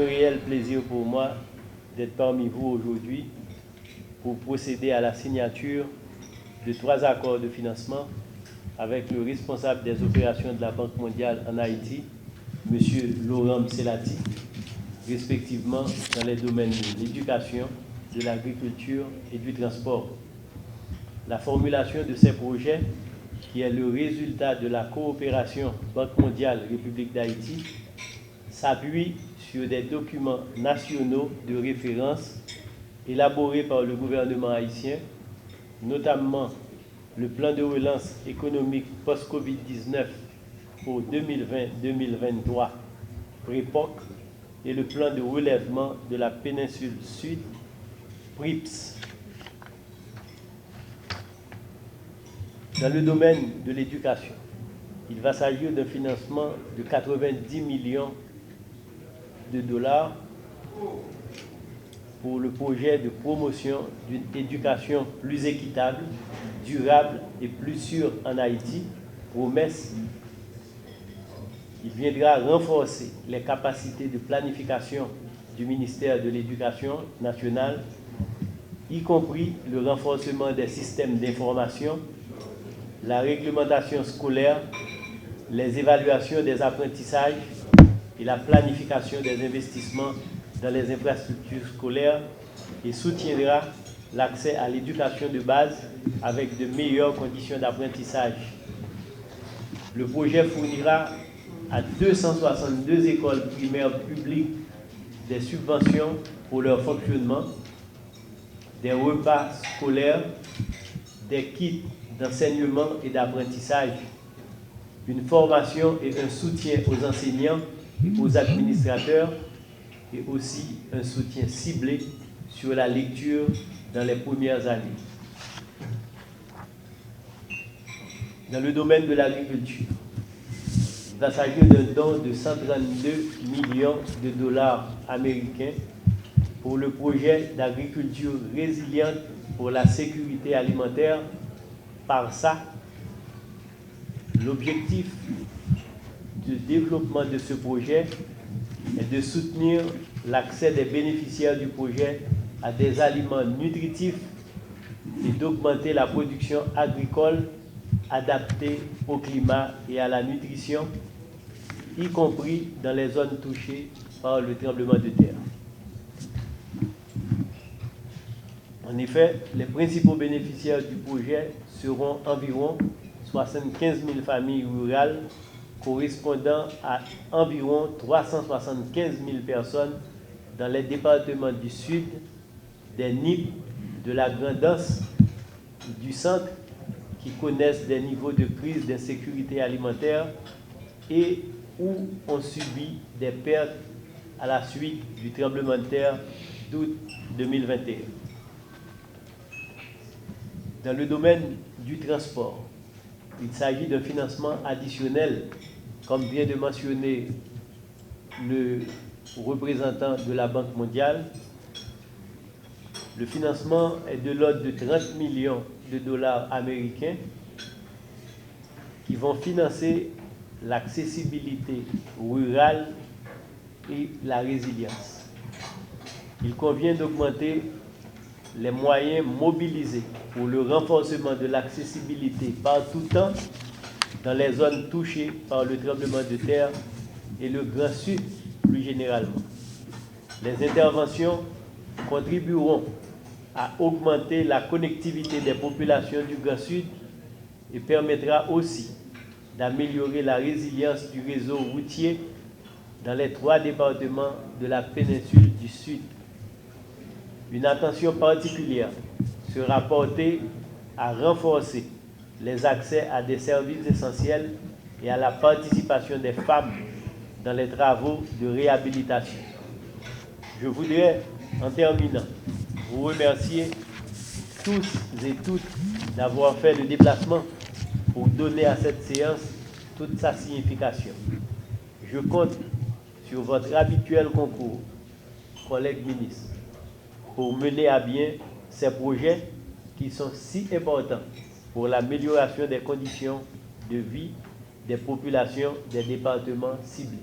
un réel plaisir pour moi d'être parmi vous aujourd'hui pour procéder à la signature de 3 accords de financement avec le responsable des opérations de la Banque mondiale en Haïti, M. Laurent Mselati, respectivement dans les domaines de l'éducation, de l'agriculture et du transport. La formulation de ces projets, qui est le résultat de la coopération Banque mondiale-République d'Haïti, s'appuie sur des documents nationaux de référence élaborés par le gouvernement haïtien, notamment le plan de relance économique post-Covid-19 pour 2020-2023, PREPOC, et le plan de relèvement de la péninsule sud, PRIPS. Dans le domaine de l'éducation, il va s'agir d'un financement de 90 millions de dollars pour le projet de promotion d'une éducation plus équitable, durable et plus sûre en Haïti, promesse. Il viendra renforcer les capacités de planification du ministère de l'Éducation nationale, y compris le renforcement des systèmes d'information, la réglementation scolaire, les évaluations des apprentissages et la planification des investissements dans les infrastructures scolaires et soutiendra l'accès à l'éducation de base avec de meilleures conditions d'apprentissage. Le projet fournira à 262 écoles primaires publiques des subventions pour leur fonctionnement, des repas scolaires, des kits d'enseignement et d'apprentissage, une formation et un soutien aux enseignants et aux administrateurs, et aussi un soutien ciblé sur la lecture dans les premières années. Dans le domaine de l'agriculture, il va s'agir d'un don de 132 millions de dollars américains pour le projet d'agriculture résiliente pour la sécurité alimentaire par ça. L'objectif de développement de ce projet est de soutenir l'accès des bénéficiaires du projet à des aliments nutritifs et d'augmenter la production agricole adaptée au climat et à la nutrition, y compris dans les zones touchées par le tremblement de terre. En effet, les principaux bénéficiaires du projet seront environ 75 000 familles rurales, correspondant à environ 375 000 personnes dans les départements du Sud, des NIP, de la Grande-Anse, du Centre, qui connaissent des niveaux de crise d'insécurité alimentaire et où ont subi des pertes à la suite du tremblement de terre d'août 2021. Dans le domaine du transport, il s'agit d'un financement additionnel, comme vient de mentionner le représentant de la Banque mondiale. Le financement est de l'ordre de 30 millions de dollars américains qui vont financer l'accessibilité rurale et la résilience. Il convient d'augmenter les moyens mobilisés pour le renforcement de l'accessibilité partout temps dans les zones touchées par le tremblement de terre et le Grand Sud plus généralement. Les interventions contribueront à augmenter la connectivité des populations du Grand Sud et permettra aussi d'améliorer la résilience du réseau routier dans les 3 départements de la péninsule du Sud. Une attention particulière sera portée à renforcer les accès à des services essentiels et à la participation des femmes dans les travaux de réhabilitation. Je voudrais, en terminant, vous remercier tous et toutes d'avoir fait le déplacement pour donner à cette séance toute sa signification. Je compte sur votre habituel concours, collègues ministres, pour mener à bien ces projets qui sont si importants pour l'amélioration des conditions de vie des populations des départements ciblés.